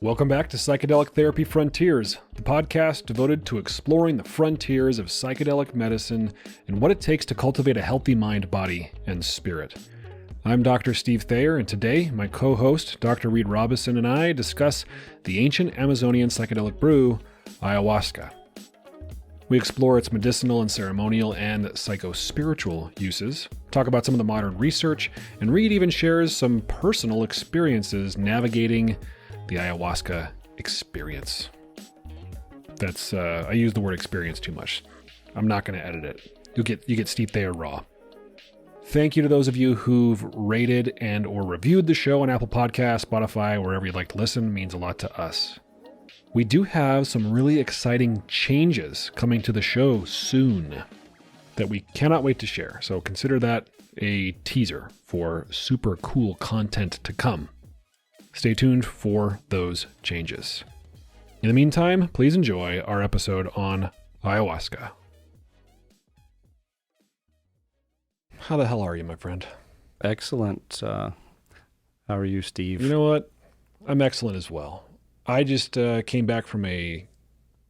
Welcome back to Psychedelic Therapy Frontiers, the podcast devoted to exploring the frontiers of psychedelic medicine and what it takes to cultivate a healthy mind, body, and spirit. I'm Dr. Steve Thayer, and today my co-host, Dr. Reid Robison, and I discuss the ancient Amazonian psychedelic brew, Ayahuasca. We explore its medicinal and ceremonial and psycho-spiritual uses, talk about some of the modern research, and Reid even shares some personal experiences navigating the ayahuasca experience. I use the word experience too much. I'm not going to edit it. You get Steve Thayer raw. Thank you to those of you who've rated and or reviewed the show on Apple Podcasts, Spotify, wherever you'd like to listen. It means a lot to us. We do have some really exciting changes coming to the show soon that we cannot wait to share. So consider that a teaser for super cool content to come. Stay tuned for those changes. In the meantime, please enjoy our episode on ayahuasca. How the hell are you, my friend? Excellent. How are you, Steve? You know what? I'm excellent as well. I just came back from a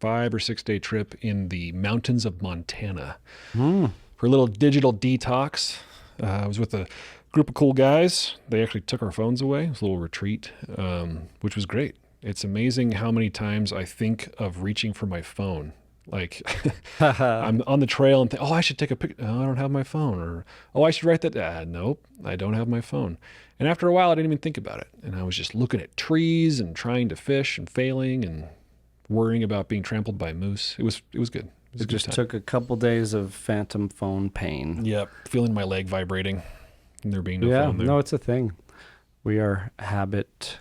5 or 6 day trip in the mountains of Montana for a little digital detox. I was with a group of cool guys. They actually took our phones away. It was a little retreat, which was great. It's amazing how many times I think of reaching for my phone. Like I'm on the trail and think, oh, I should take a picture. Oh, I don't have my phone. Or, oh, I should write that. Nope, I don't have my phone. And after a while, I didn't even think about it. And I was just looking at trees and trying to fish and failing and worrying about being trampled by moose. It was good. It just took a couple days of phantom phone pain. Yep, feeling my leg vibrating. And there being no phone there. No, it's a thing. We are habit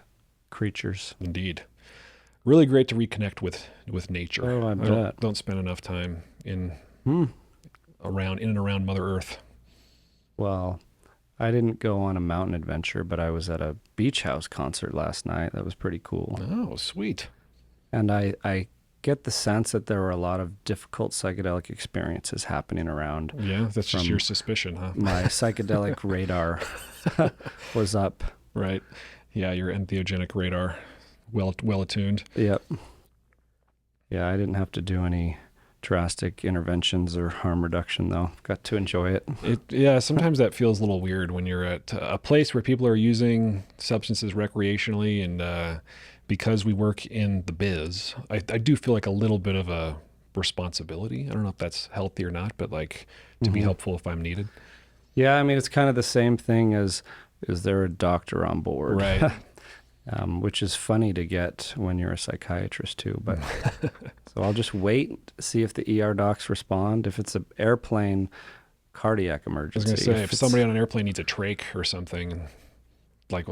creatures. Indeed. Really great to reconnect with nature. Oh, I bet. Don't spend enough time in and around Mother Earth. Well, I didn't go on a mountain adventure, but I was at a beach house concert last night. That was pretty cool. Oh, sweet. And I get the sense that there were a lot of difficult psychedelic experiences happening around. Yeah, that's just your suspicion, huh? My psychedelic radar was up. Right. Yeah, your entheogenic radar, well attuned. Yep. Yeah, I didn't have to do any drastic interventions or harm reduction, though. Got to enjoy it. Yeah, sometimes that feels a little weird when you're at a place where people are using substances recreationally, and because we work in the biz, I do feel like a little bit of a responsibility. I don't know if that's healthy or not, but like to be helpful if I'm needed. Yeah, I mean, it's kind of the same thing as, is there a doctor on board? Right. Which is funny to get when you're a psychiatrist too. But so I'll just wait, see if the ER docs respond. If it's an airplane cardiac emergency. I was going to say, if somebody on an airplane needs a trach or something, like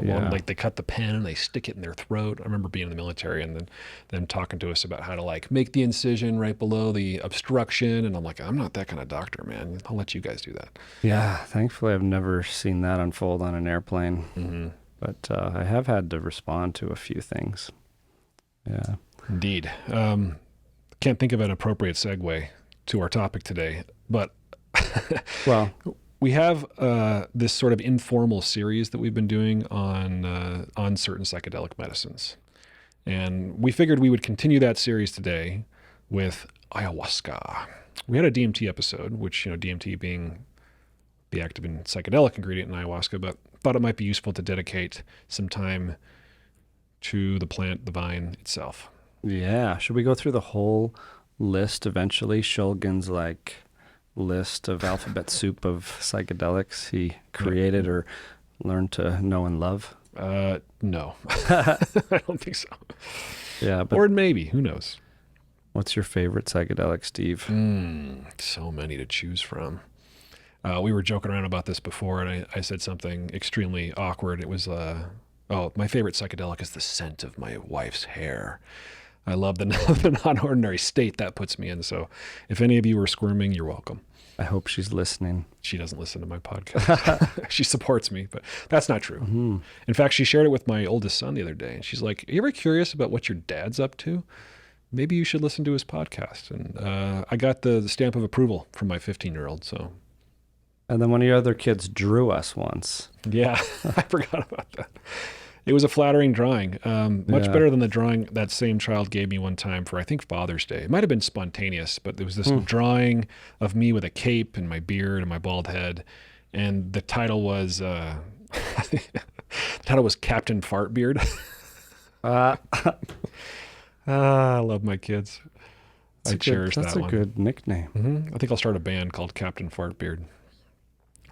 they cut the pen and they stick it in their throat. I remember being in the military and then them talking to us about how to like make the incision right below the obstruction. And I'm like, I'm not that kind of doctor, man. I'll let you guys do that. Yeah, thankfully I've never seen that unfold on an airplane. Mm-hmm. But I have had to respond to a few things. Yeah. Indeed. Can't think of an appropriate segue to our topic today, but well, we have this sort of informal series that we've been doing on certain psychedelic medicines. And we figured we would continue that series today with ayahuasca. We had a DMT episode, which, DMT being the active and psychedelic ingredient in ayahuasca, but thought it might be useful to dedicate some time to the plant, the vine itself. Yeah. Should we go through the whole list eventually? Shulgin's list of alphabet soup of psychedelics he created or learned to know and love? No. I don't think so. Yeah, but or maybe, who knows? What's your favorite psychedelic, Steve? So many to choose from. We were joking around about this before, and I said something extremely awkward. It was, my favorite psychedelic is the scent of my wife's hair. I love the non-ordinary state that puts me in. So if any of you are squirming, you're welcome. I hope she's listening. She doesn't listen to my podcast. She supports me, but that's not true. Mm-hmm. In fact, she shared it with my oldest son the other day, and she's like, are you ever curious about what your dad's up to? Maybe you should listen to his podcast. And I got the stamp of approval from my 15-year-old, so... And then one of your other kids drew us once. Yeah, I forgot about that. It was a flattering drawing, much Yeah. better than the drawing that same child gave me one time for, I think, Father's Day. It might have been spontaneous, but there was this drawing of me with a cape and my beard and my bald head, and the title was Captain Fartbeard. Uh, I love my kids. I cherish that one. That's a good nickname. I think I'll start a band called Captain Fartbeard.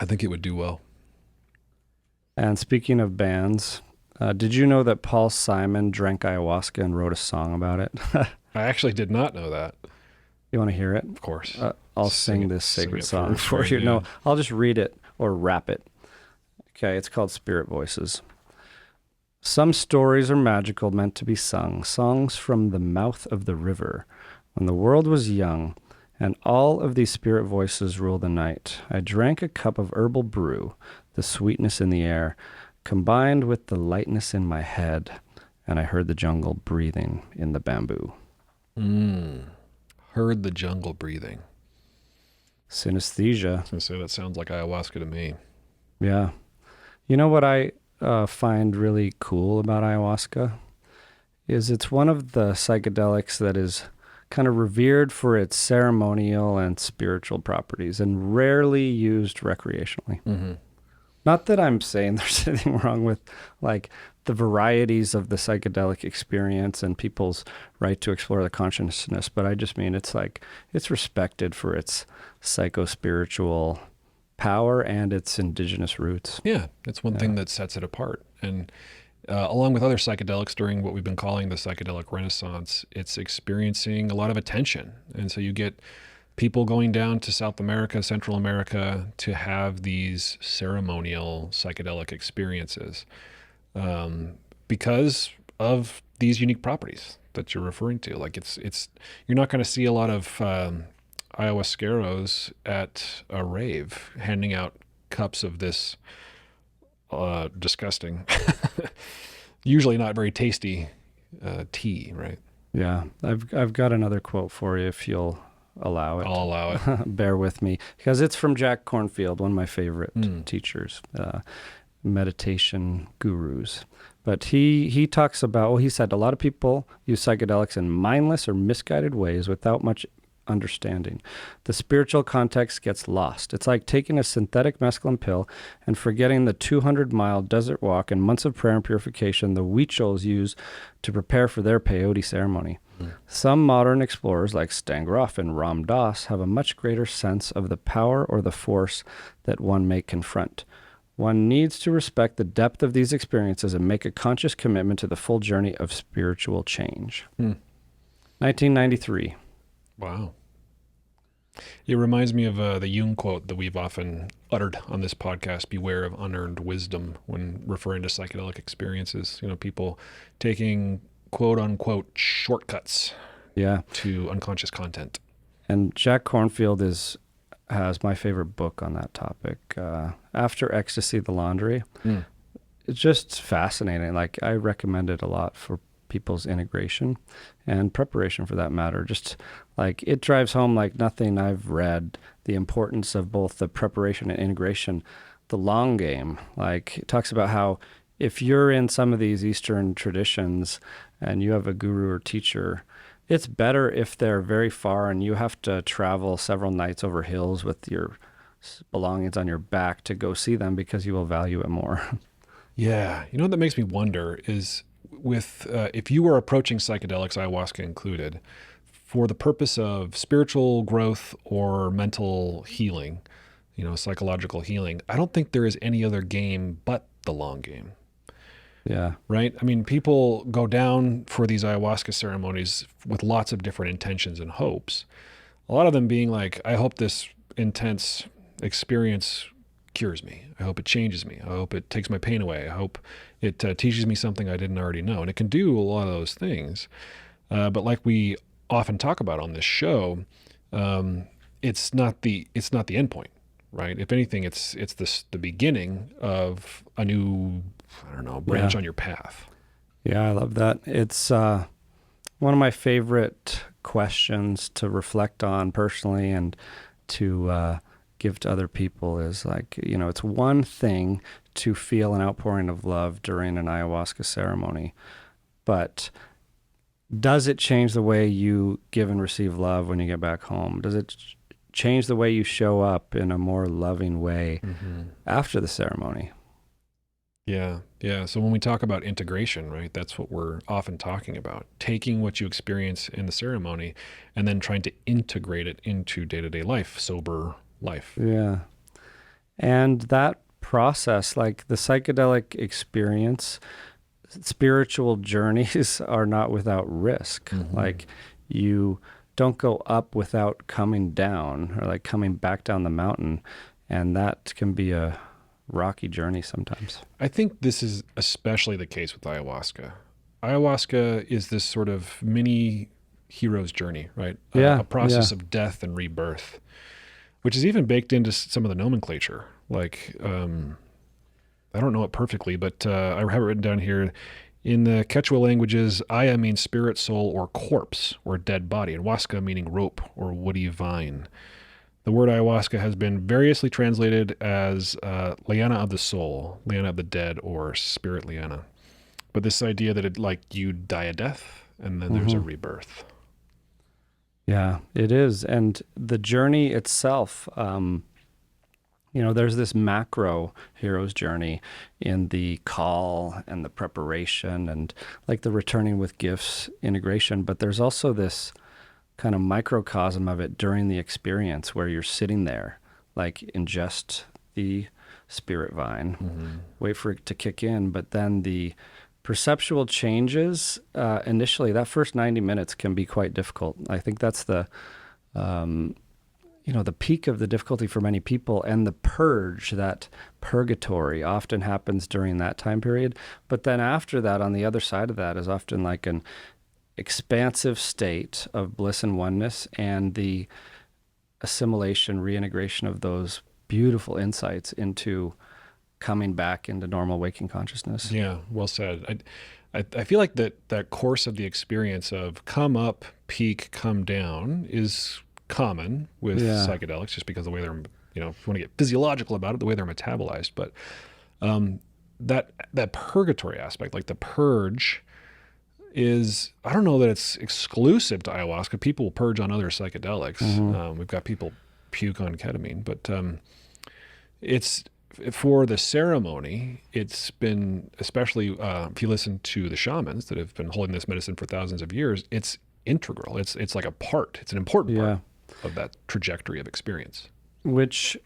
I think it would do well. And speaking of bands, did you know that Paul Simon drank ayahuasca and wrote a song about it? I actually did not know that. You want to hear it? Of course. I'll Sing sing it- this sing sacred it song for for us, you. yeah. No, I'll just read it or rap it. Okay, it's called Spirit Voices. Some stories are magical, meant to be sung, songs from the mouth of the river. When the world was young, and all of these spirit voices rule the night, I drank a cup of herbal brew, the sweetness in the air, combined with the lightness in my head, and I heard the jungle breathing in the bamboo. Heard the jungle breathing. Synesthesia. I was going to say, that sounds like ayahuasca to me. Yeah. You know what I find really cool about ayahuasca is it's one of the psychedelics that is kind of revered for its ceremonial and spiritual properties and rarely used recreationally. Not that I'm saying there's anything wrong with like the varieties of the psychedelic experience and people's right to explore the consciousness, but I just mean it's like it's respected for its psycho-spiritual power and its indigenous roots. Yeah, it's one thing that sets it apart. And along with other psychedelics during what we've been calling the psychedelic renaissance, it's experiencing a lot of attention. And so you get people going down to South America, Central America to have these ceremonial psychedelic experiences because of these unique properties that you're referring to. Like it's you're not going to see a lot of ayahuasqueros at a rave handing out cups of this disgusting, usually not very tasty tea, right? Yeah, I've got another quote for you if you'll allow it. I'll allow it. Bear with me, because it's from Jack Kornfield, one of my favorite teachers, meditation gurus. But he talks about, well, he said a lot of people use psychedelics in mindless or misguided ways without much understanding. The spiritual context gets lost. It's like taking a synthetic mescaline pill and forgetting the 200-mile desert walk and months of prayer and purification the Huichols use to prepare for their peyote ceremony. Some modern explorers like Stan Grof and Ram Dass have a much greater sense of the power or the force that one may confront. One needs to respect the depth of these experiences and make a conscious commitment to the full journey of spiritual change. 1993. Wow. It reminds me of the Jung quote that we've often uttered on this podcast: beware of unearned wisdom when referring to psychedelic experiences. You know, people taking quote unquote shortcuts to unconscious content. And Jack Kornfield has my favorite book on that topic. After Ecstasy, The Laundry. It's just fascinating. Like, I recommend it a lot for people's integration and preparation for that matter. Just like it drives home like nothing I've read, the importance of both the preparation and integration, the long game. Like it talks about how if you're in some of these Eastern traditions and you have a guru or teacher, it's better if they're very far and you have to travel several nights over hills with your belongings on your back to go see them because you will value it more. Yeah. You know what that makes me wonder is with if you were approaching psychedelics, ayahuasca included, for the purpose of spiritual growth or mental healing, you know, psychological healing, I don't think there is any other game but the long game. Yeah. Right? I mean, people go down for these ayahuasca ceremonies with lots of different intentions and hopes. A lot of them being like, I hope this intense experience cures me. I hope it changes me. I hope it takes my pain away. I hope it teaches me something I didn't already know. And it can do a lot of those things. But like we often talk about on this show, it's not the end point, right? If anything, it's the beginning of a new, I don't know, branch on your path. Yeah, I love that. It's one of my favorite questions to reflect on personally and to give to other people is like, you know, it's one thing to feel an outpouring of love during an ayahuasca ceremony. But does it change the way you give and receive love when you get back home? Does it change the way you show up in a more loving way after the ceremony? Yeah. Yeah. So when we talk about integration, right, that's what we're often talking about. Taking what you experience in the ceremony and then trying to integrate it into day-to-day life, sober life. Yeah. And that process, like the psychedelic experience, spiritual journeys are not without risk. Like you don't go up without coming down, or like coming back down the mountain. And that can be a rocky journey sometimes. I think this is especially the case with ayahuasca. Ayahuasca is this sort of mini hero's journey, right? Yeah, A process of death and rebirth, which is even baked into some of the nomenclature. Like, I don't know it perfectly, but I have it written down here. In the Quechua languages, aya means spirit, soul, or corpse, or dead body, and huasca meaning rope or woody vine. The word ayahuasca has been variously translated as liana of the soul, liana of the dead, or spirit liana. But this idea that you die a death and then there's a rebirth. Yeah, it is. And the journey itself, there's this macro hero's journey in the call and the preparation and like the returning with gifts integration. But there's also this kind of microcosm of it during the experience where you're sitting there, like ingest the spirit vine, wait for it to kick in. But then the perceptual changes, initially, that first 90 minutes can be quite difficult. I think that's the peak of the difficulty for many people, and the purge, that purgatory often happens during that time period. But then after that, on the other side of that is often like an expansive state of bliss and oneness, and the assimilation, reintegration of those beautiful insights into coming back into normal waking consciousness. Yeah, well said. I feel like that course of the experience of come up, peak, come down is common with psychedelics, just because of the way they're, if you want to get physiological about it, the way they're metabolized. But that purgatory aspect, like the purge, is, I don't know that it's exclusive to ayahuasca. People will purge on other psychedelics. We've got people puke on ketamine, but it's for the ceremony. It's been, especially if you listen to the shamans that have been holding this medicine for thousands of years, it's integral. It's like a part. It's an important part of that trajectory of experience. Which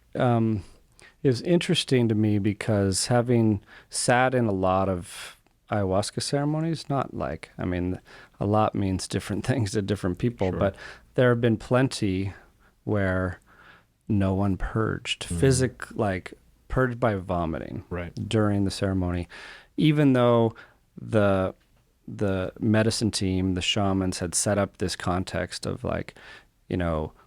is interesting to me because having sat in a lot of ayahuasca ceremonies, a lot means different things to different people, but there have been plenty where no one purged, purged by vomiting during the ceremony, even though the medicine team, the shamans, had set up this context of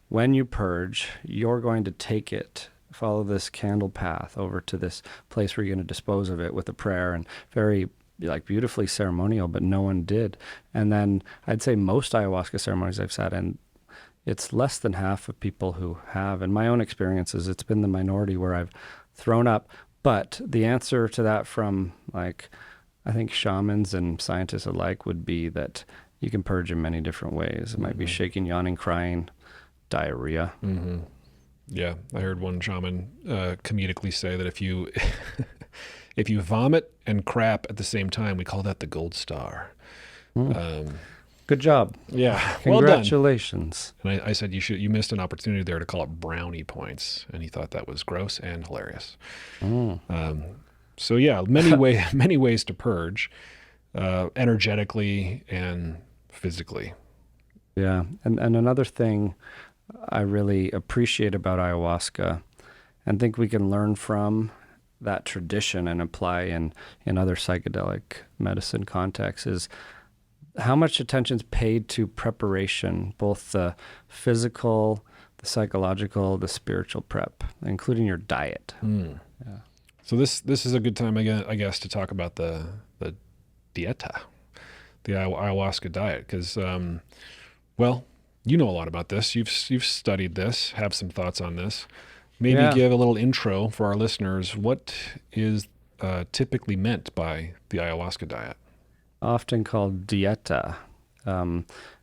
when you purge, you're going to take it, follow this candle path over to this place where you're going to dispose of it with a prayer, and very beautifully ceremonial, but no one did. And then I'd say most ayahuasca ceremonies I've sat in, it's less than half of people who have. In my own experiences, it's been the minority where I've thrown up. But the answer to that from I think shamans and scientists alike would be that you can purge in many different ways. It might be shaking, yawning, crying, diarrhea. Yeah, I heard one shaman comedically say that if you if you vomit and crap at the same time, we call that the gold star. Good job. Yeah, congratulations. Well done. And I said you missed an opportunity there to call it brownie points, and he thought that was gross and hilarious. So yeah, many ways to purge, energetically and physically. Yeah, and another thing I really appreciate about ayahuasca, and think we can learn from that tradition and apply in other psychedelic medicine contexts, is how much attention's paid to preparation, both the physical, the psychological, the spiritual prep, including your diet. Yeah. So this is a good time, again, I guess, to talk about the dieta, the ayahuasca diet, because, you know a lot about this. You've studied this, have some thoughts on this. Maybe give a little intro for our listeners. What is typically meant by the ayahuasca diet? Often called dieta,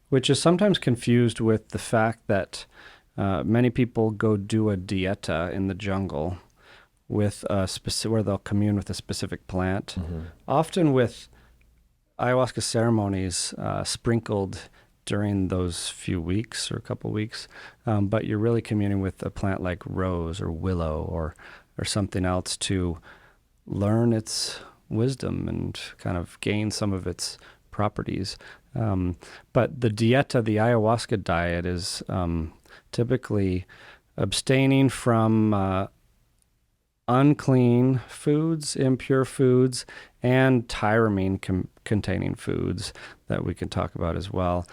which is sometimes confused with the fact that many people go do a dieta in the jungle with where they'll commune with a specific plant, often with ayahuasca ceremonies sprinkled during those few weeks or a couple weeks, but you're really communing with a plant like rose or willow or something else to learn its wisdom and kind of gain some of its properties. But the dieta, the ayahuasca diet, is typically abstaining from unclean foods, impure foods, and tyramine containing foods that we can talk about as well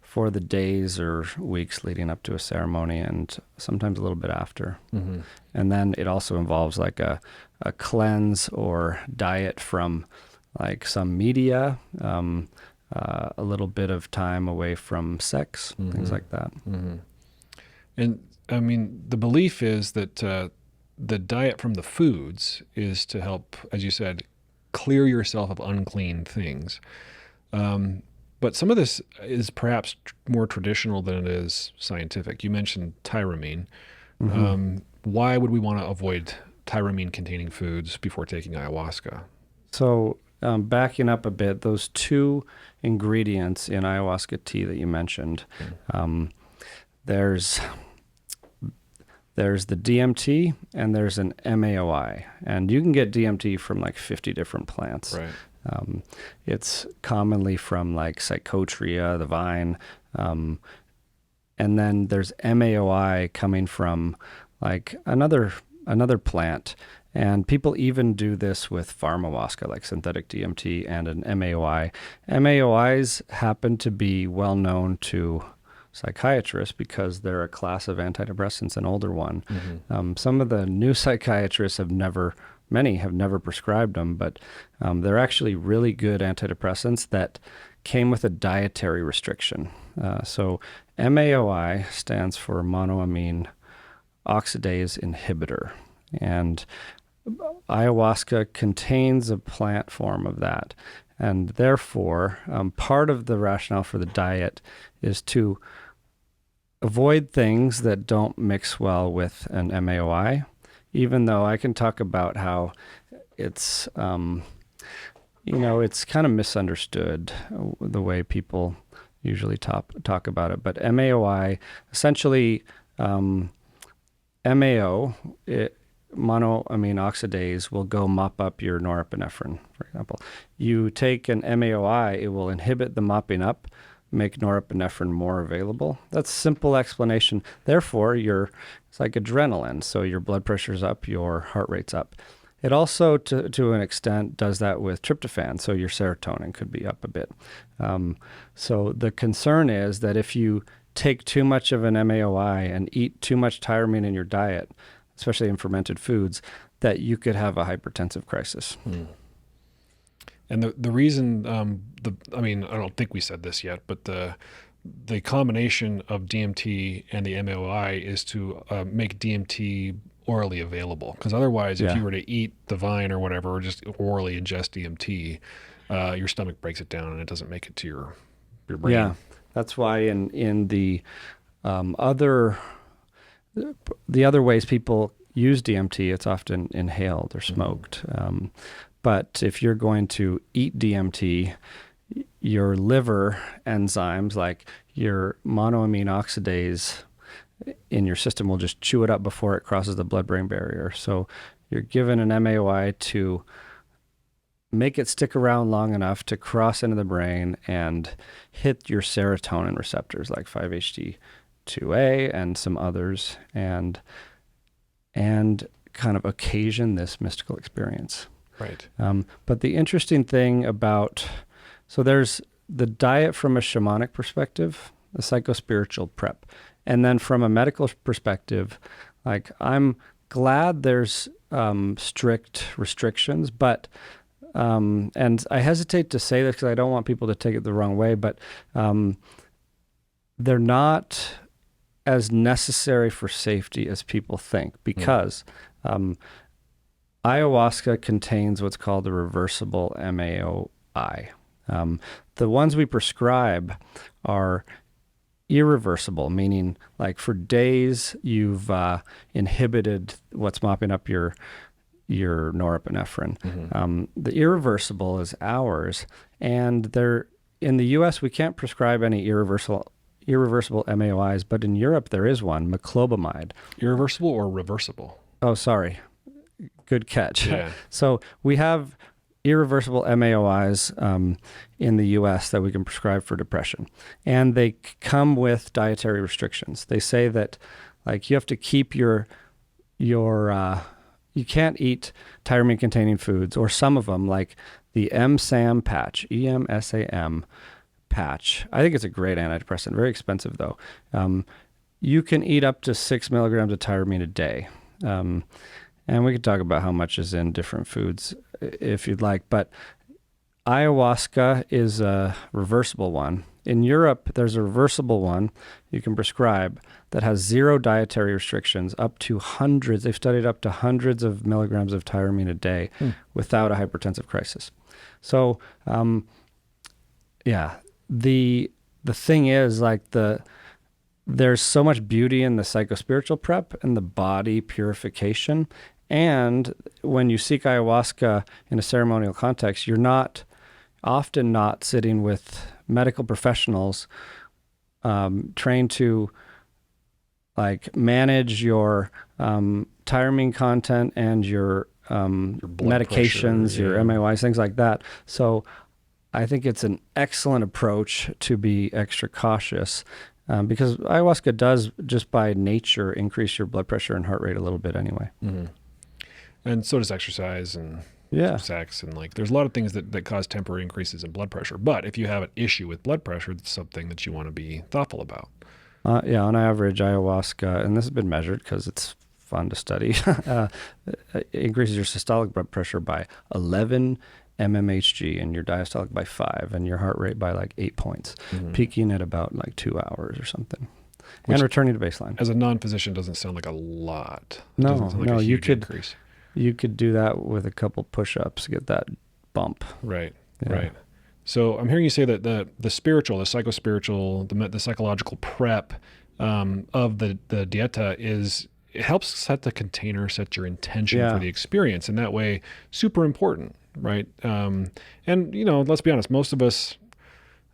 for the days or weeks leading up to a ceremony and sometimes a little bit after. And then it also involves like a cleanse or diet from like some media, a little bit of time away from sex, things like that. And I mean, the belief is that the diet from the foods is to help, as you said, clear yourself of unclean things. But some of this is perhaps more traditional than it is scientific. You mentioned tyramine. Why would we want to avoid tyramine-containing foods before taking ayahuasca? So backing up a bit, those two ingredients in ayahuasca tea that you mentioned, there's the DMT and there's an MAOI. And you can get DMT from like 50 different plants. Right. It's commonly from like Psychotria, the vine. And then there's MAOI coming from like another plant. And people even do this with pharmahuasca, like synthetic DMT and an MAOI. MAOIs happen to be well known to psychiatrists because they're a class of antidepressants, an older one. Some of the new psychiatrists many have never prescribed them, but they're actually really good antidepressants that came with a dietary restriction. So MAOI stands for monoamine oxidase inhibitor. And ayahuasca contains a plant form of that. And therefore, part of the rationale for the diet is to avoid things that don't mix well with an MAOI, even though I can talk about how it's, it's kind of misunderstood the way people usually talk about it. But MAOI, essentially, MAO, monoamine oxidase, will go mop up your norepinephrine, for example. You take an MAOI, it will inhibit the mopping up, make norepinephrine more available. That's a simple explanation. Therefore, it's like adrenaline, so your blood pressure's up, your heart rate's up. It also, to an extent, does that with tryptophan, so your serotonin could be up a bit. So the concern is that if you take too much of an MAOI and eat too much tyramine in your diet, especially in fermented foods, that you could have a hypertensive crisis. And the reason, I don't think we said this yet, but the combination of DMT and the MAOI is to make DMT orally available. Because otherwise, if you were to eat the vine or whatever, or just orally ingest DMT, your stomach breaks it down and it doesn't make it to your brain. Yeah, that's why in the other ways people use DMT, it's often inhaled or smoked. But if you're going to eat DMT, your liver enzymes, like your monoamine oxidase in your system, will just chew it up before it crosses the blood-brain barrier. So you're given an MAOI to make it stick around long enough to cross into the brain and hit your serotonin receptors, like 5-HT2A and some others, and kind of occasion this mystical experience. Right. But the interesting thing so there's the diet from a shamanic perspective, the psychospiritual prep. And then from a medical perspective, like, I'm glad there's strict restrictions, but, and I hesitate to say this because I don't want people to take it the wrong way, but they're not as necessary for safety as people think, because Ayahuasca contains what's called a reversible MAOI. The ones we prescribe are irreversible, meaning like for days you've inhibited what's mopping up your norepinephrine. The irreversible is ours, and they're in the U.S. we can't prescribe any irreversible MAOIs, but in Europe there is one, meclobamide. Irreversible or reversible? Oh, sorry. Good catch. Yeah. So we have irreversible MAOIs in the U.S. that we can prescribe for depression, and they come with dietary restrictions. They say that like you have to keep your you can't eat tyramine-containing foods, or some of them, like the EMSAM patch, EMSAM patch. I think it's a great antidepressant, very expensive though. You can eat up to 6 milligrams of tyramine a day. And we could talk about how much is in different foods if you'd like, but ayahuasca is a reversible one. In Europe, there's a reversible one you can prescribe that has 0 dietary restrictions, up to hundreds. They've studied up to hundreds of milligrams of tyramine a day without a hypertensive crisis. So, the thing is, like, there's so much beauty in the psychospiritual prep and the body purification. And when you seek ayahuasca in a ceremonial context, you're often not sitting with medical professionals trained to like manage your tyramine content and your medications, pressure, your MAOIs, things like that. So I think it's an excellent approach to be extra cautious because ayahuasca does, just by nature, increase your blood pressure and heart rate a little bit anyway. Mm-hmm. And so does exercise and sex, and like there's a lot of things that cause temporary increases in blood pressure. But if you have an issue with blood pressure, it's something that you want to be thoughtful about. On average, ayahuasca, and this has been measured because it's fun to study, increases your systolic blood pressure by 11 mmHg and your diastolic by 5 and your heart rate by like 8 points, peaking at about like 2 hours or something. Which, and returning to baseline. As a non-physician, doesn't sound like a lot. Increase. You could do that with a couple push-ups, get that bump. Right. So I'm hearing you say that the spiritual, the psychospiritual, the psychological prep of the dieta it helps set the container, set your intention for the experience, and that way, super important, right? And let's be honest, most of us,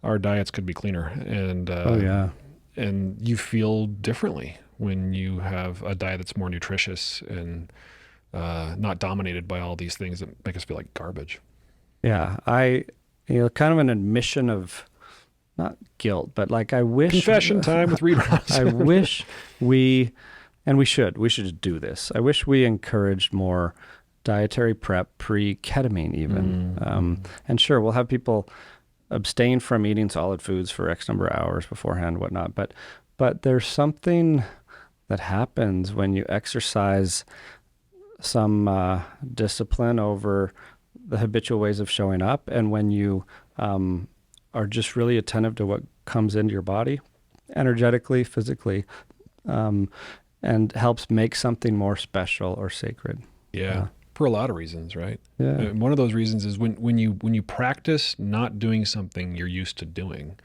our diets could be cleaner, and and you feel differently when you have a diet that's more nutritious and not dominated by all these things that make us feel like garbage. Yeah, kind of an admission of not guilt, but like I wish confession time with Reid. I wish we should do this. I wish we encouraged more dietary prep pre-ketamine even. And sure, we'll have people abstain from eating solid foods for X number of hours beforehand, whatnot. But there's something that happens when you exercise some discipline over the habitual ways of showing up, and when you are just really attentive to what comes into your body, energetically, physically, and helps make something more special or sacred. Yeah. For a lot of reasons, right? Yeah. And one of those reasons is when you practice not doing something you're used to doing,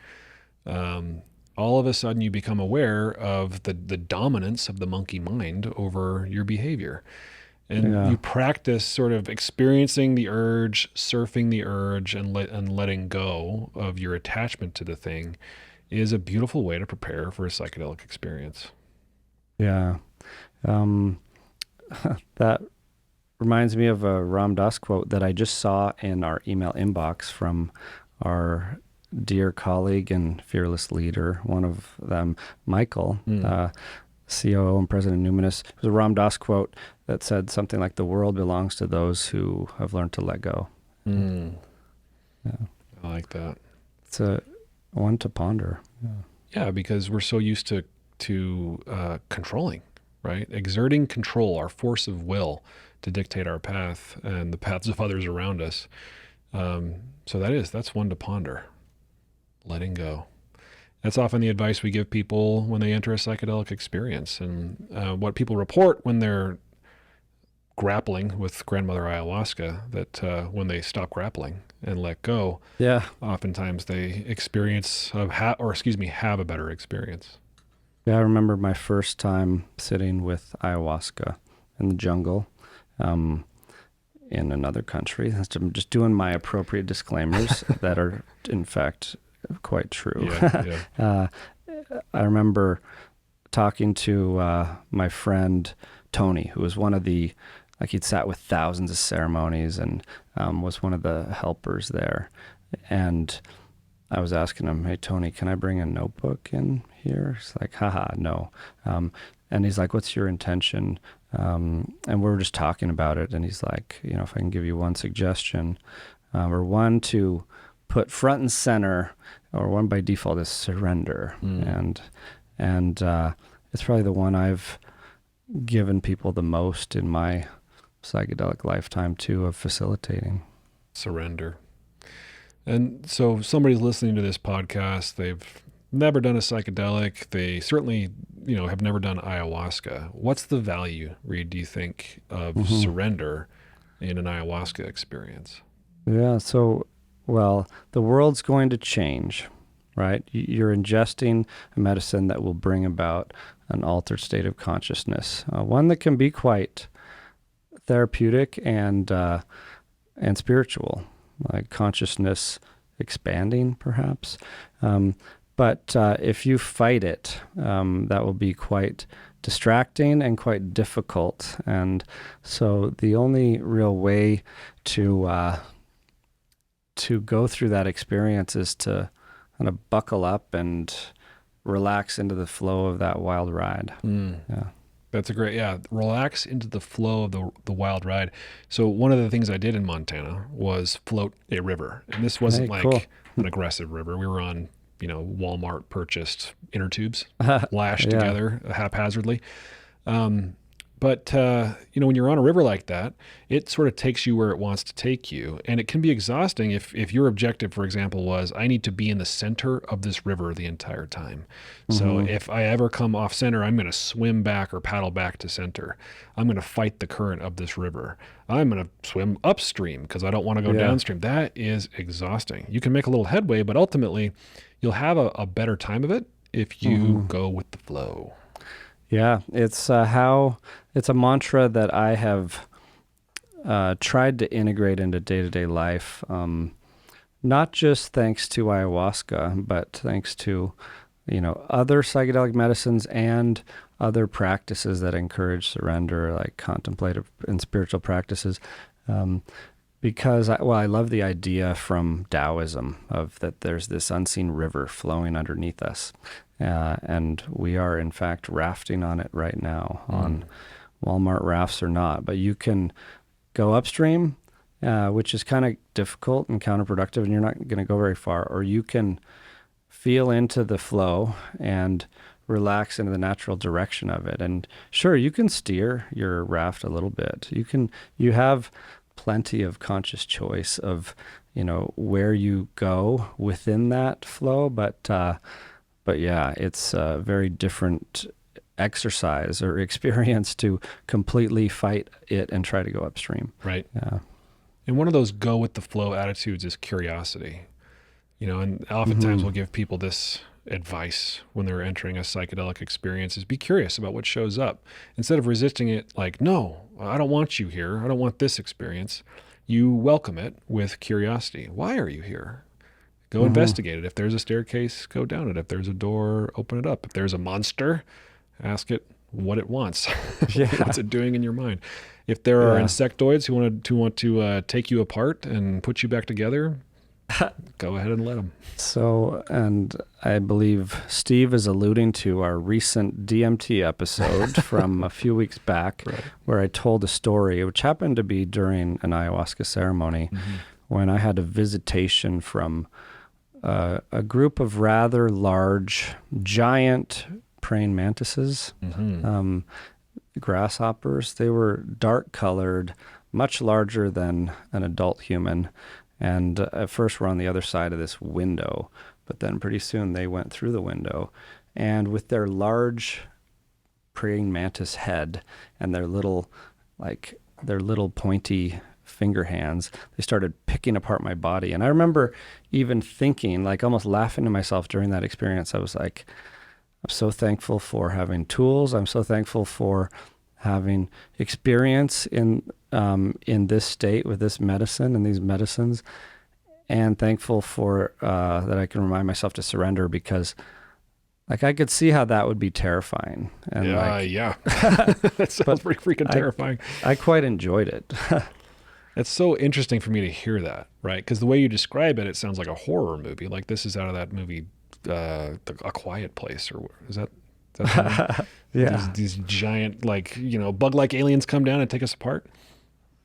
all of a sudden you become aware of the dominance of the monkey mind over your behavior. And you practice sort of experiencing the urge, surfing the urge, and letting go of your attachment to the thing is a beautiful way to prepare for a psychedelic experience. Yeah. That reminds me of a Ram Dass quote that I just saw in our email inbox from our dear colleague and fearless leader, one of them, Michael, COO and president of Numinous. It was a Ram Dass quote that said something like, "The world belongs to those who have learned to let go." Yeah. I like that. It's a one to ponder. Yeah, because we're so used to controlling, right? Exerting control, our force of will to dictate our path and the paths of others around us. So that's one to ponder. Letting go. That's often the advice we give people when they enter a psychedelic experience. And what people report when they're grappling with grandmother ayahuasca that when they stop grappling and let go, Yeah. oftentimes they have a better experience. Yeah, I remember my first time sitting with ayahuasca in the jungle in another country. I'm just doing my appropriate disclaimers that are, in fact, quite true. Yeah. I remember talking to my friend Tony, who was one of the, he'd sat with thousands of ceremonies and was one of the helpers there. And I was asking him, "Hey, Tony, can I bring a notebook in here?" He's like, "Haha, no." And he's like, "What's your intention?" And we were just talking about it. And he's like, if I can give you one suggestion, or one to put front and center, or one by default is surrender. And it's probably the one I've given people the most in my psychedelic lifetime too, of facilitating. Surrender. And so somebody's listening to this podcast, they've never done a psychedelic. They certainly, have never done ayahuasca. What's the value, Reid, do you think, of surrender in an ayahuasca experience? Yeah. So, well, the world's going to change, right? You're ingesting a medicine that will bring about an altered state of consciousness, one that can be quite therapeutic and spiritual, like consciousness expanding, perhaps. But if you fight it, that will be quite distracting and quite difficult. And so the only real way to go through that experience is to kind of buckle up and relax into the flow of that wild ride. Yeah. That's relax into the flow of the wild ride. So one of the things I did in Montana was float a river. And this wasn't cool. an aggressive river. We were on, Walmart purchased inner tubes lashed together haphazardly. But when you're on a river like that, it sort of takes you where it wants to take you. And it can be exhausting if your objective, for example, was, I need to be in the center of this river the entire time. So if I ever come off center, I'm going to swim back or paddle back to center. I'm going to fight the current of this river. I'm going to swim upstream because I don't want to go downstream. That is exhausting. You can make a little headway, but ultimately you'll have a better time of it if you go with the flow. Yeah, it's it's a mantra that I have tried to integrate into day-to-day life, not just thanks to ayahuasca, but thanks to, other psychedelic medicines and other practices that encourage surrender, like contemplative and spiritual practices. Because I love the idea from Taoism of that there's this unseen river flowing underneath us. And we are, in fact, rafting on it right now, on Walmart rafts or not. But you can go upstream, which is kind of difficult and counterproductive, and you're not going to go very far. Or you can feel into the flow and relax into the natural direction of it. And sure, you can steer your raft a little bit. You have plenty of conscious choice of, where you go within that flow, but yeah, it's a very different exercise or experience to completely fight it and try to go upstream. Right. Yeah. And one of those go with the flow attitudes is curiosity. And oftentimes we'll give people this advice when they're entering a psychedelic experience is be curious about what shows up. Instead of resisting it like, no, I don't want you here. I don't want this experience. You welcome it with curiosity. Why are you here? Go investigate it. If there's a staircase, go down it. If there's a door, open it up. If there's a monster, ask it what it wants. What's it doing in your mind? If there are insectoids who want to take you apart and put you back together, go ahead and let them. So, and I believe Steve is alluding to our recent DMT episode from a few weeks back, where I told a story, which happened to be during an ayahuasca ceremony, when I had a visitation from a group of rather large, giant praying mantises, grasshoppers. They were dark colored, much larger than an adult human. And at first we're on the other side of this window, but then pretty soon they went through the window. And with their large praying mantis head and their little their little pointy finger hands, they started picking apart my body. And I remember even thinking, like almost laughing to myself during that experience. I was like, I'm so thankful for having tools. I'm so thankful for having experience in this state with this medicine and these medicines, and thankful for that I can remind myself to surrender, because like I could see how that would be terrifying. And yeah. That sounds pretty freaking terrifying. I quite enjoyed it. It's so interesting for me to hear that, right? Because the way you describe it, it sounds like a horror movie. Like this is out of that movie, A Quiet Place, or is that Yeah. These giant, like, bug-like aliens come down and take us apart?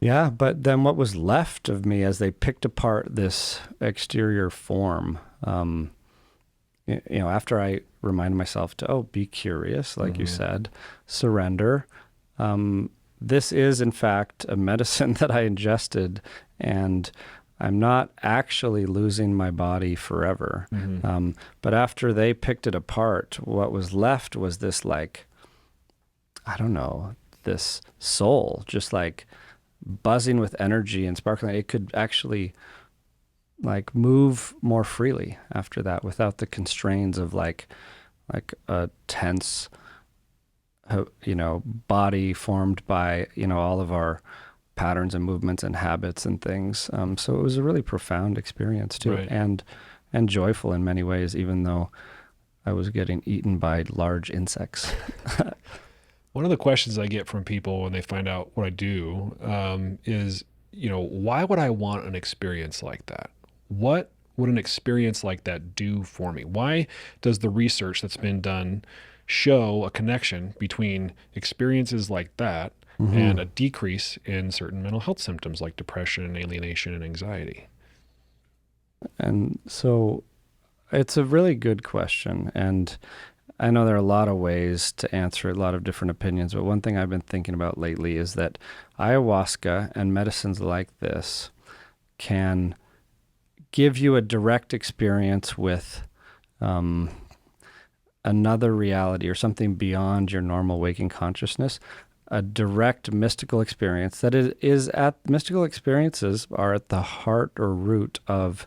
Yeah, but then what was left of me as they picked apart this exterior form, after I reminded myself to, be curious, like you said, surrender. This is, in fact, a medicine that I ingested, and I'm not actually losing my body forever. But after they picked it apart, what was left was this, like, I don't know, this soul, just like buzzing with energy and sparkling. It could actually like move more freely after that, without the constraints of like a tense, body formed by, all of our patterns and movements and habits and things. So it was a really profound experience too, right. and joyful in many ways, even though I was getting eaten by large insects. One of the questions I get from people when they find out what I do is, why would I want an experience like that? What would an experience like that do for me? Why does the research that's been done show a connection between experiences like that and a decrease in certain mental health symptoms like depression, alienation, and anxiety? And so it's a really good question. And I know there are a lot of ways to answer it, a lot of different opinions, but one thing I've been thinking about lately is that ayahuasca and medicines like this can give you a direct experience with another reality or something beyond your normal waking consciousness, a direct mystical experience that mystical experiences are at the heart or root of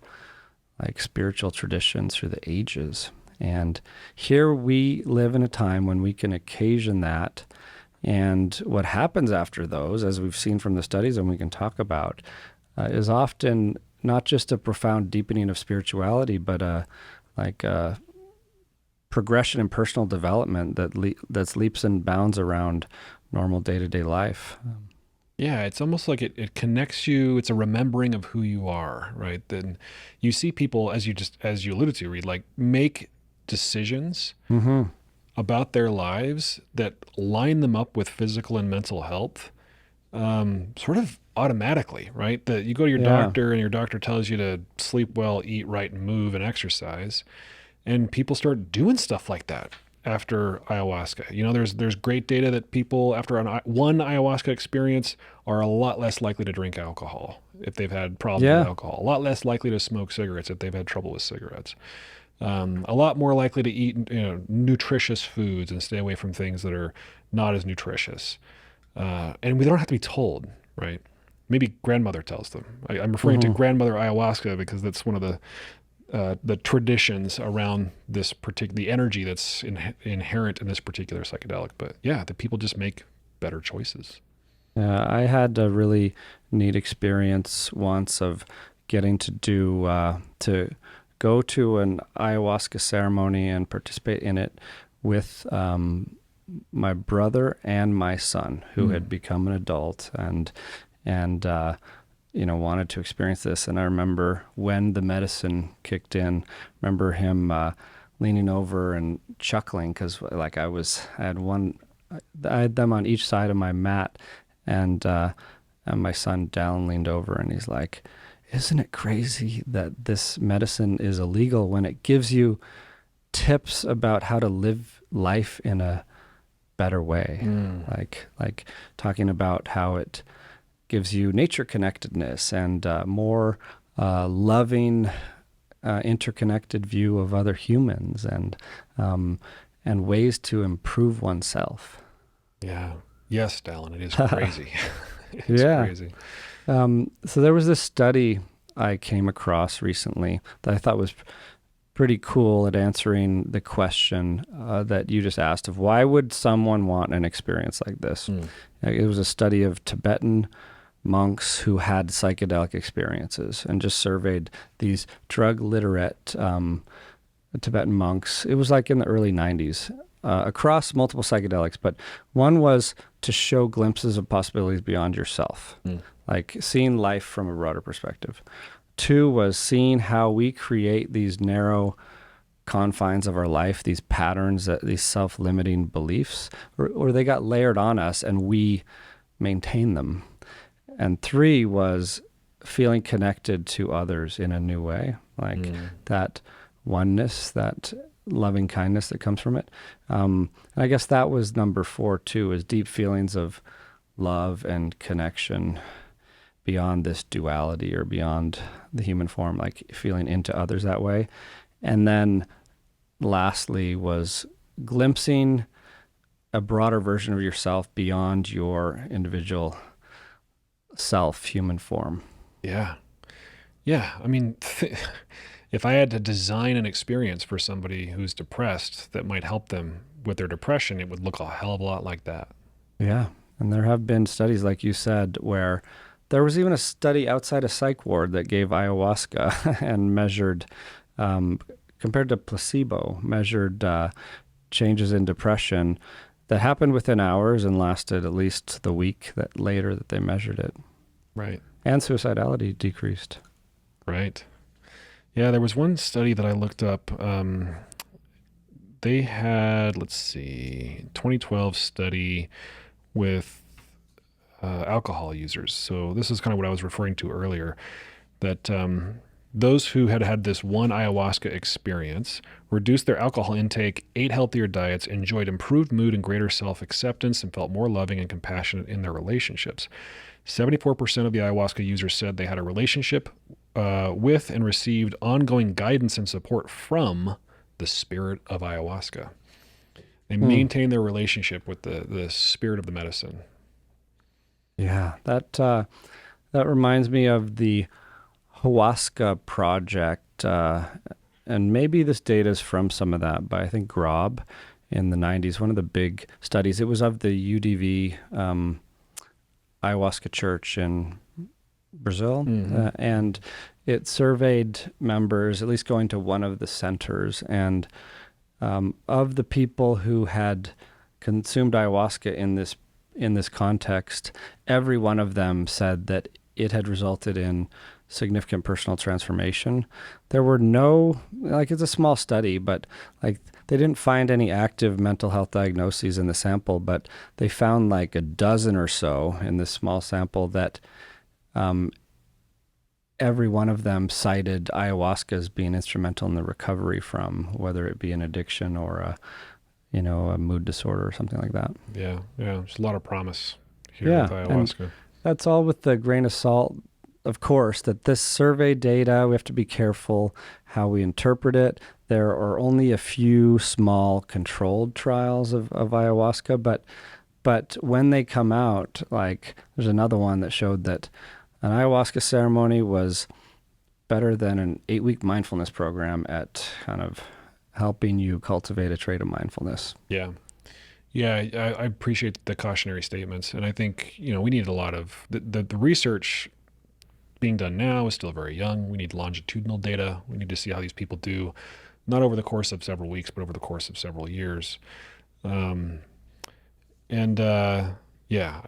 like spiritual traditions through the ages. And here we live in a time when we can occasion that. And what happens after those, as we've seen from the studies and we can talk about, is often not just a profound deepening of spirituality, but a progression in personal development that's leaps and bounds around normal day-to-day life. Yeah, it's almost like it connects you. It's a remembering of who you are, right? Then you see people, as you alluded to, Reid, like make decisions about their lives that line them up with physical and mental health, sort of automatically, right? That you go to your doctor and your doctor tells you to sleep well, eat right, and move and exercise, and people start doing stuff like that after ayahuasca. There's great data that people after one ayahuasca experience are a lot less likely to drink alcohol if they've had problems with alcohol, a lot less likely to smoke cigarettes if they've had trouble with cigarettes. A lot more likely to eat nutritious foods and stay away from things that are not as nutritious. And we don't have to be told, right? Maybe grandmother tells them. I'm referring to grandmother ayahuasca because that's one of the traditions around this the energy that's inherent in this particular psychedelic. But yeah, the people just make better choices. Yeah, I had a really neat experience once of getting to to go to an ayahuasca ceremony and participate in it with my brother and my son, who had become an adult and wanted to experience this. And I remember when the medicine kicked in, remember him leaning over and chuckling because like I had them on each side of my mat, and my son Dallin leaned over and he's like, "Isn't it crazy that this medicine is illegal when it gives you tips about how to live life in a better way?" Like talking about how it gives you nature connectedness and more loving, interconnected view of other humans and ways to improve oneself. Yeah. Yes, Dallin, it is crazy. It's crazy. So there was this study I came across recently that I thought was pretty cool at answering the question that you just asked of why would someone want an experience like this? It was a study of Tibetan monks who had psychedelic experiences and just surveyed these drug literate Tibetan monks. It was like in the early 90s across multiple psychedelics, but one was to show glimpses of possibilities beyond yourself, like seeing life from a broader perspective. Two was seeing how we create these narrow confines of our life, these patterns, these self-limiting beliefs, or they got layered on us and we maintain them. And three was feeling connected to others in a new way, like that oneness, that loving kindness that comes from it. And I guess that was number 4 too, is deep feelings of love and connection beyond this duality or beyond the human form, like feeling into others that way. And then lastly was glimpsing a broader version of yourself beyond your individual self, human form. Yeah. Yeah. I mean, if I had to design an experience for somebody who's depressed that might help them with their depression, it would look a hell of a lot like that. Yeah. And there have been studies, like you said, where there was even a study outside a psych ward that gave ayahuasca and measured, compared to placebo, measured changes in depression that happened within hours and lasted at least the week that later that they measured it. Right. And suicidality decreased. Right. Yeah, there was one study that I looked up. They had, 2012 study with alcohol users. So this is kind of what I was referring to earlier, that those who had had this one ayahuasca experience reduced their alcohol intake, ate healthier diets, enjoyed improved mood and greater self-acceptance, and felt more loving and compassionate in their relationships. 74% of the ayahuasca users said they had a relationship with and received ongoing guidance and support from the spirit of ayahuasca. They maintain their relationship with the spirit of the medicine. Yeah, that reminds me of the Ayahuasca project, and maybe this data is from some of that, but I think Grob in the 90s, one of the big studies, it was of the UDV ayahuasca church in Brazil, and it surveyed members, at least going to one of the centers, and of the people who had consumed ayahuasca in this context, every one of them said that it had resulted in significant personal transformation. There were no, it's a small study, but they didn't find any active mental health diagnoses in the sample, but they found a dozen or so in this small sample that every one of them cited ayahuasca as being instrumental in the recovery from, whether it be an addiction or a mood disorder or something like that. Yeah. There's a lot of promise here with ayahuasca. And that's all with the grain of salt, of course, that this survey data, we have to be careful how we interpret it. There are only a few small controlled trials of ayahuasca, but when they come out, there's another one that showed that an ayahuasca ceremony was better than an 8-week mindfulness program at kind of helping you cultivate a trait of mindfulness. Yeah. Yeah, I appreciate the cautionary statements. And I think, we need a lot of, the research being done now is still very young. We need longitudinal data. We need to see how these people do, not over the course of several weeks, but over the course of several years. I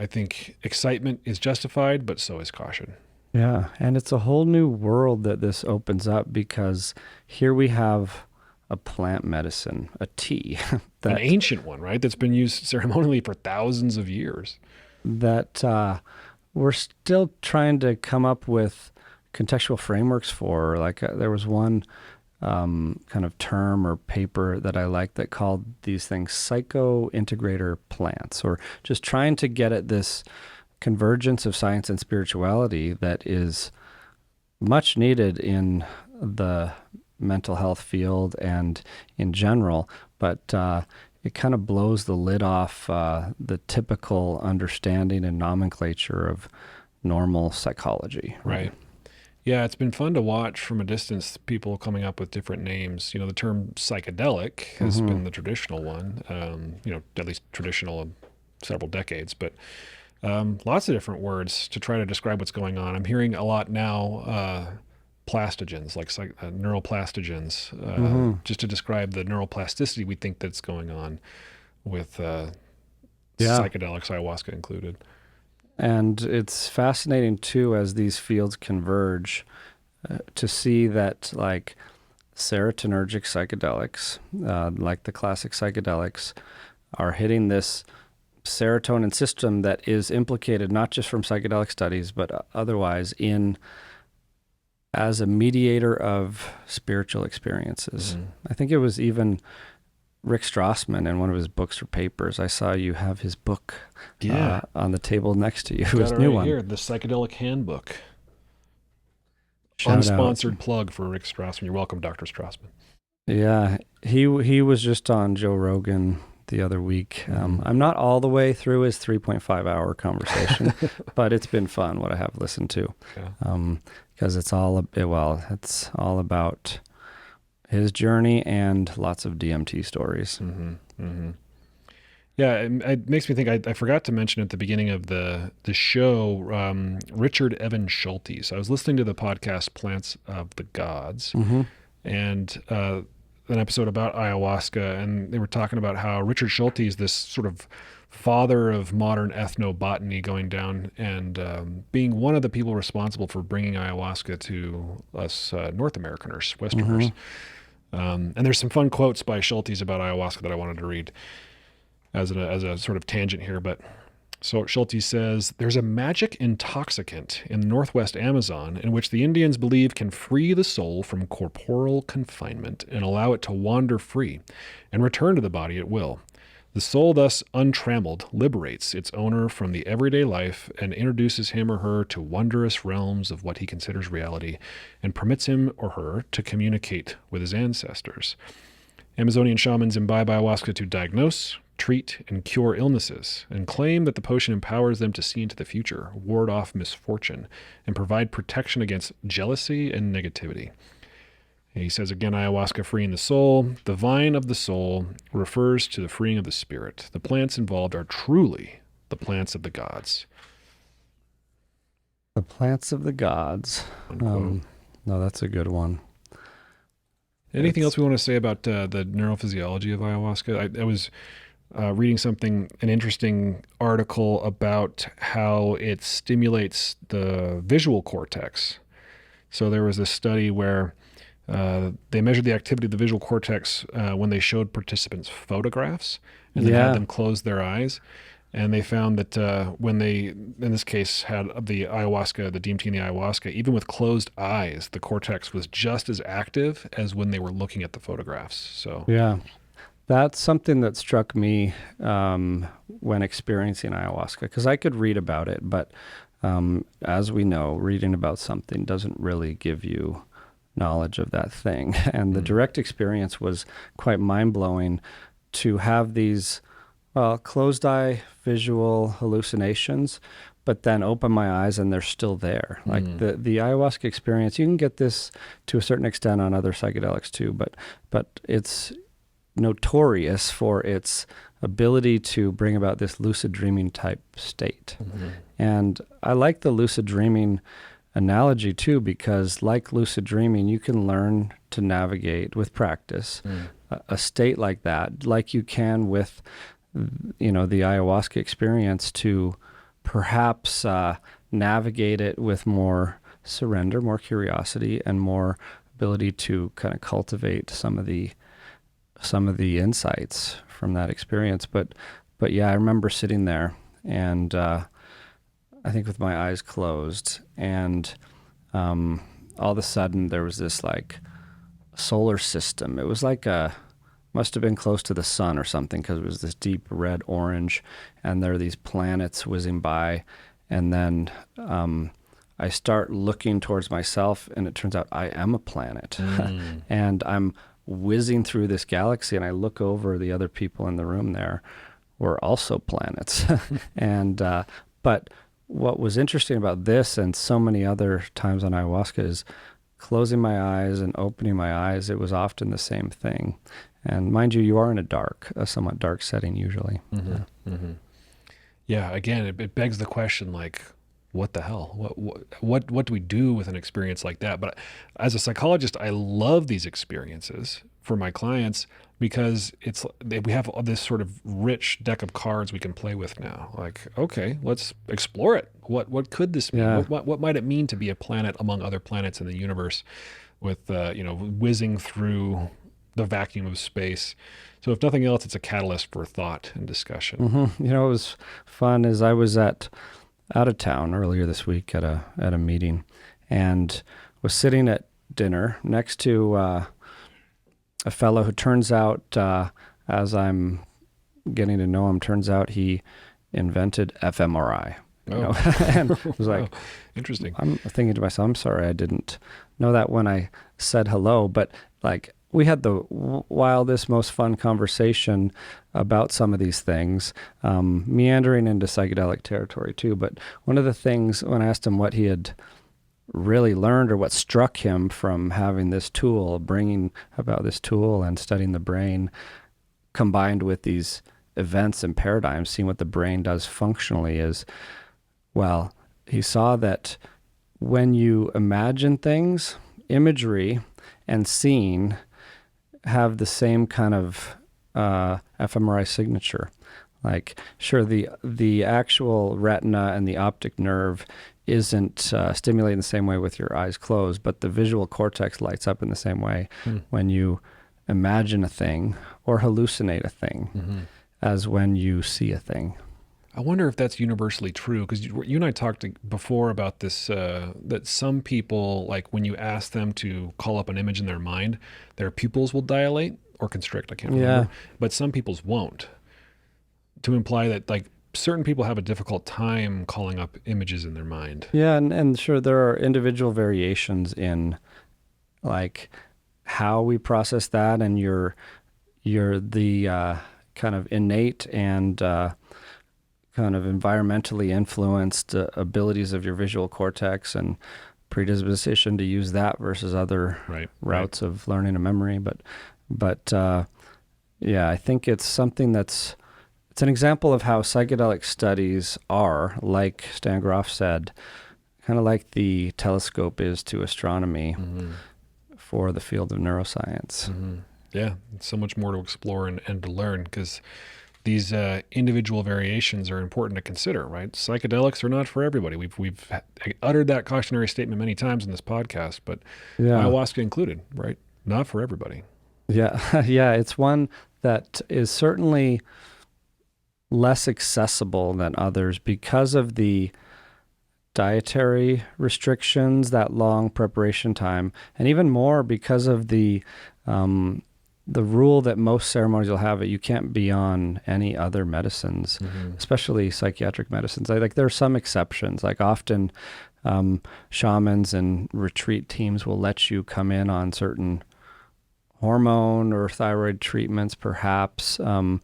think excitement is justified, but so is caution. Yeah, and it's a whole new world that this opens up, because here we have a plant medicine, a tea. An ancient one, right? That's been used ceremonially for thousands of years. That we're still trying to come up with contextual frameworks for. There was one kind of term or paper that I liked that called these things psycho-integrator plants, or just trying to get at this convergence of science and spirituality that is much needed in the mental health field and in general, but it kind of blows the lid off the typical understanding and nomenclature of normal psychology. Right. Yeah, it's been fun to watch from a distance people coming up with different names. The term psychedelic has been the traditional one, at least traditional in several decades, but lots of different words to try to describe what's going on. I'm hearing a lot now plastogens, like neuroplastogens, just to describe the neuroplasticity we think that's going on with psychedelics, ayahuasca included. And it's fascinating too, as these fields converge, to see that like serotonergic psychedelics, like the classic psychedelics, are hitting this serotonin system that is implicated not just from psychedelic studies, but otherwise as a mediator of spiritual experiences. I think it was even Rick Strassman in one of his books or papers. I saw you have his book on the table next to you. His new one here, the Psychedelic Handbook. Shout Unsponsored out. plug for Rick Strassman. You're welcome, Dr. Strassman. Yeah, he was just on Joe Rogan the other week. I'm not all the way through his 3.5-hour conversation, but it's been fun what I have listened to, because it's all about his journey and lots of DMT stories. Yeah, it makes me think, I forgot to mention at the beginning of the show, Richard Evan Schultes. I was listening to the podcast Plants of the Gods, and an episode about ayahuasca, and they were talking about how Richard Schultes, this sort of father of modern ethnobotany, going down and being one of the people responsible for bringing ayahuasca to us North Americaners, Westerners. And there's some fun quotes by Schultes about ayahuasca that I wanted to read as a sort of tangent here. But so Schultes says, "There's a magic intoxicant in the Northwest Amazon in which the Indians believe can free the soul from corporal confinement and allow it to wander free and return to the body at will. The soul, thus untrammeled, liberates its owner from the everyday life and introduces him or her to wondrous realms of what he considers reality and permits him or her to communicate with his ancestors. Amazonian shamans imbibe ayahuasca to diagnose, treat, and cure illnesses, and claim that the potion empowers them to see into the future, ward off misfortune, and provide protection against jealousy and negativity." And he says again, ayahuasca freeing the soul. The vine of the soul refers to the freeing of the spirit. The plants involved are truly the plants of the gods. The plants of the gods. No, that's a good one. Anything else we want to say about the neurophysiology of ayahuasca? I was reading an interesting article about how it stimulates the visual cortex. So there was this study where they measured the activity of the visual cortex when they showed participants photographs and then had them close their eyes. And they found that when they, in this case, had the ayahuasca, the DMT and the ayahuasca, even with closed eyes, the cortex was just as active as when they were looking at the photographs. So yeah, that's something that struck me when experiencing ayahuasca, because I could read about it, but as we know, reading about something doesn't really give you knowledge of that thing. And the direct experience was quite mind-blowing to have these closed eye visual hallucinations, but then open my eyes and they're still there. Like the ayahuasca experience, you can get this to a certain extent on other psychedelics too, but it's notorious for its ability to bring about this lucid dreaming type state. And I like the lucid dreaming analogy too, because like lucid dreaming, you can learn to navigate with practice a state like that, like you can with the ayahuasca experience, to perhaps navigate it with more surrender, more curiosity, and more ability to kind of cultivate some of the insights from that experience. But yeah, I remember sitting there and I think with my eyes closed, and all of a sudden there was this like solar system. It was like must have been close to the sun or something, because it was this deep red orange, and there are these planets whizzing by, and then I start looking towards myself, and it turns out I am a planet. And I'm whizzing through this galaxy, and I look over the other people in the room there were also planets. And but what was interesting about this and so many other times on ayahuasca is closing my eyes and opening my eyes. It was often the same thing. And mind you, you are in a somewhat dark setting usually. Mm-hmm. Yeah. Mm-hmm. Yeah. Again, it begs the question, like, what the hell? What do we do with an experience like that? But as a psychologist, I love these experiences for my clients because we have this sort of rich deck of cards we can play with now. Like, okay, let's explore it. What could this mean? Yeah. What might it mean to be a planet among other planets in the universe, with whizzing through the vacuum of space? So if nothing else, it's a catalyst for thought and discussion. Mm-hmm. What was fun is I was out of town earlier this week at a meeting, and was sitting at dinner next to a fellow who turns out, as I'm getting to know him, turns out he invented fMRI. And it was like, interesting. I'm thinking to myself, I'm sorry I didn't know that when I said hello, but like we had the wildest, most fun conversation about some of these things, meandering into psychedelic territory too. But one of the things when I asked him what he had really learned or what struck him from having this tool, bringing about this tool and studying the brain combined with these events and paradigms, seeing what the brain does functionally is, well, he saw that when you imagine things, imagery and seeing have the same kind of fMRI signature. Like, sure, the actual retina and the optic nerve isn't stimulating the same way with your eyes closed, but the visual cortex lights up in the same way when you imagine a thing or hallucinate a thing as when you see a thing. I wonder if that's universally true, because you and I talked before about this, that some people, like when you ask them to call up an image in their mind, their pupils will dilate or constrict, I can't remember, but some people's won't, to imply that like certain people have a difficult time calling up images in their mind. Yeah, and sure, there are individual variations in like how we process that, and your the kind of innate and kind of environmentally influenced abilities of your visual cortex and predisposition to use that versus other routes of learning and memory. But yeah, I think it's something it's an example of how psychedelic studies are, like Stan Grof said, kind of like the telescope is to astronomy for the field of neuroscience. Yeah, so much more to explore and to learn, because these individual variations are important to consider, right? Psychedelics are not for everybody. We've uttered that cautionary statement many times in this podcast, but ayahuasca included, right? Not for everybody. Yeah, yeah, it's one that is certainly less accessible than others because of the dietary restrictions, that long preparation time, and even more because of the rule that most ceremonies will have it, you can't be on any other medicines, especially psychiatric medicines. Like there are some exceptions, like often shamans and retreat teams will let you come in on certain hormone or thyroid treatments, perhaps. And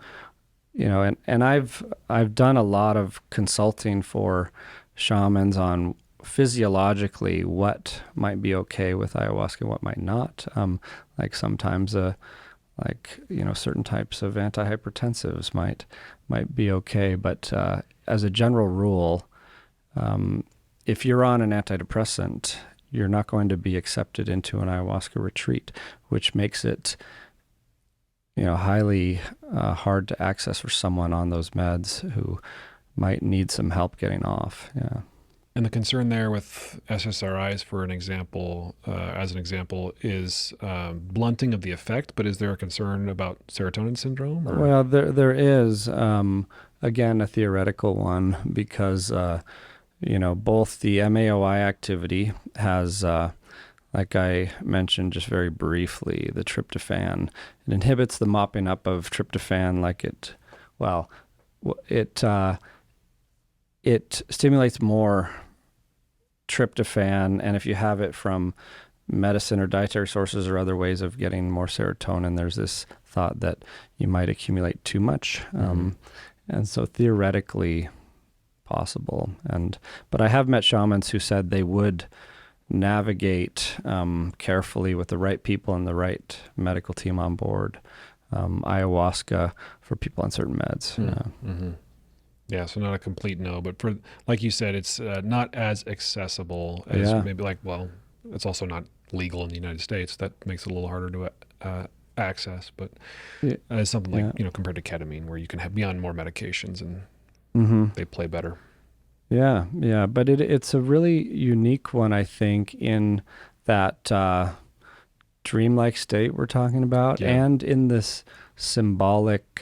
I've done a lot of consulting for shamans on physiologically what might be okay with ayahuasca, what might not. Like sometimes certain types of antihypertensives might be okay, but as a general rule, if you're on an antidepressant, you're not going to be accepted into an ayahuasca retreat, which makes it highly hard to access for someone on those meds who might need some help getting off. Yeah. And the concern there with SSRIs, for an example, is blunting of the effect. But is there a concern about serotonin syndrome? Or? Well, there is, again, a theoretical one, because, both the MAOI activity has, like I mentioned just very briefly, the tryptophan. It inhibits the mopping up of tryptophan it stimulates more tryptophan, and if you have it from medicine or dietary sources or other ways of getting more serotonin, there's this thought that you might accumulate too much. And so theoretically possible. But I have met shamans who said they would navigate carefully with the right people and the right medical team on board. Ayahuasca for people on certain meds. Yeah, so not a complete no, but for, like you said, it's not as accessible as maybe it's also not legal in the United States. That makes it a little harder to access, but it's something like, compared to ketamine, where you can be on more medications and they play better. Yeah, but it's a really unique one, I think, in that dreamlike state we're talking about, and in this symbolic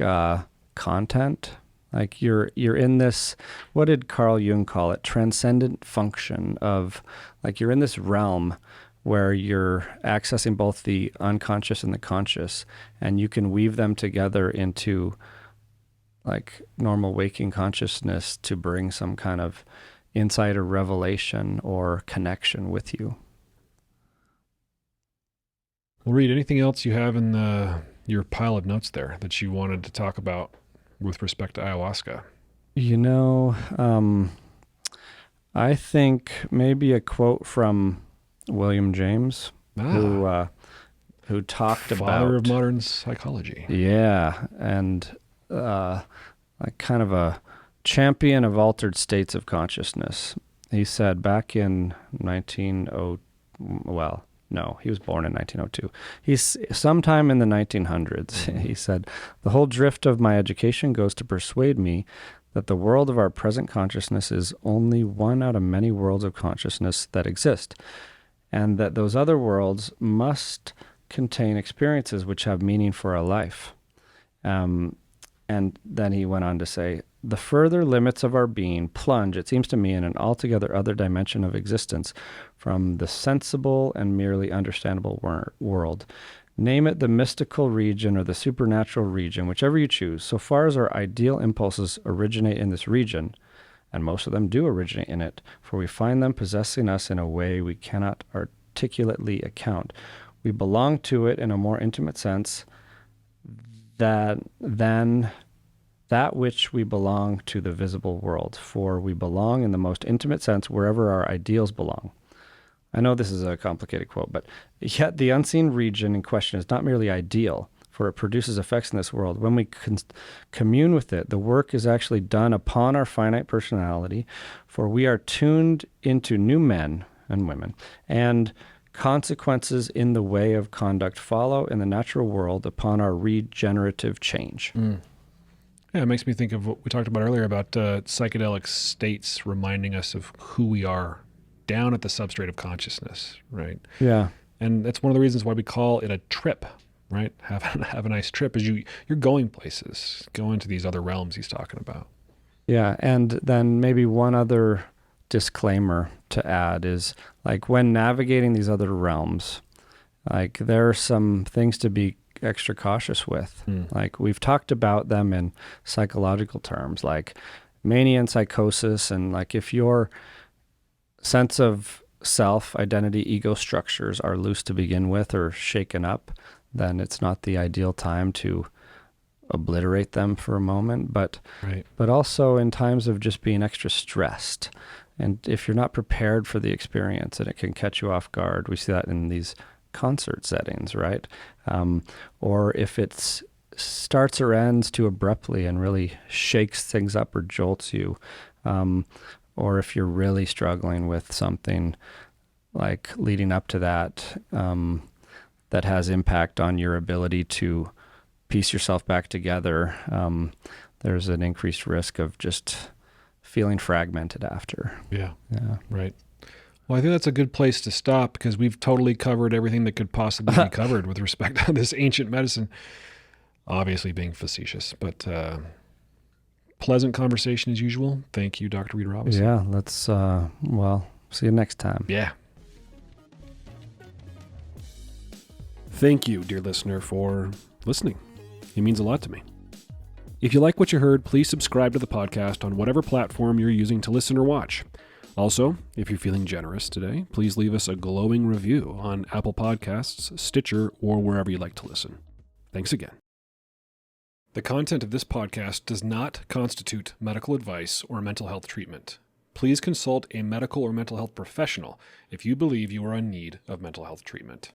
content. Like you're in this, what did Carl Jung call it? Transcendent function of, like, you're in this realm where you're accessing both the unconscious and the conscious, and you can weave them together into like normal waking consciousness to bring some kind of insight or revelation or connection with you. Well, Reid, anything else you have in your pile of notes there that you wanted to talk about with respect to ayahuasca? I think maybe a quote from William James, who talked about father of modern psychology. Yeah, and like kind of a champion of altered states of consciousness. He said back in he was born in 1902. He's sometime in the 1900s. He said, "The whole drift of my education goes to persuade me that the world of our present consciousness is only one out of many worlds of consciousness that exist, and that those other worlds must contain experiences which have meaning for our life." And then he went on to say, "The further limits of our being plunge, it seems to me, in an altogether other dimension of existence from the sensible and merely understandable world. Name it the mystical region or the supernatural region, whichever you choose. So far as our ideal impulses originate in this region, and most of them do originate in it, for we find them possessing us in a way we cannot articulately account, we belong to it in a more intimate sense than that which we belong to the visible world, for we belong in the most intimate sense wherever our ideals belong." I know this is a complicated quote, but yet the unseen region in question is not merely ideal, for it produces effects in this world. When we commune with it, the work is actually done upon our finite personality, for we are tuned into new men and women, and consequences in the way of conduct follow in the natural world upon our regenerative change. Yeah, it makes me think of what we talked about earlier about psychedelic states reminding us of who we are down at the substrate of consciousness, right? Yeah. And that's one of the reasons why we call it a trip, right? Have a nice trip, is you're going places, going to these other realms he's talking about. Yeah, and then maybe one other disclaimer to add is, like, when navigating these other realms, like, there are some things to be extra cautious with. Like, we've talked about them in psychological terms, like mania and psychosis, and like if your sense of self, identity, ego structures are loose to begin with or shaken up, then it's not the ideal time to obliterate them for a moment. But also in times of just being extra stressed, and if you're not prepared for the experience and it can catch you off guard, we see that in these concert settings, right? Or if it starts or ends too abruptly and really shakes things up or jolts you, or if you're really struggling with something like leading up to that, that has impact on your ability to piece yourself back together, there's an increased risk of just feeling fragmented after. Yeah. Right. Well, I think that's a good place to stop, because we've totally covered everything that could possibly be covered with respect to this ancient medicine. Obviously being facetious, but pleasant conversation as usual. Thank you, Dr. Reid Robinson. Yeah, let's, see you next time. Yeah. Thank you, dear listener, for listening. It means a lot to me. If you like what you heard, please subscribe to the podcast on whatever platform you're using to listen or watch. Also, if you're feeling generous today, please leave us a glowing review on Apple Podcasts, Stitcher, or wherever you like to listen. Thanks again. The content of this podcast does not constitute medical advice or mental health treatment. Please consult a medical or mental health professional if you believe you are in need of mental health treatment.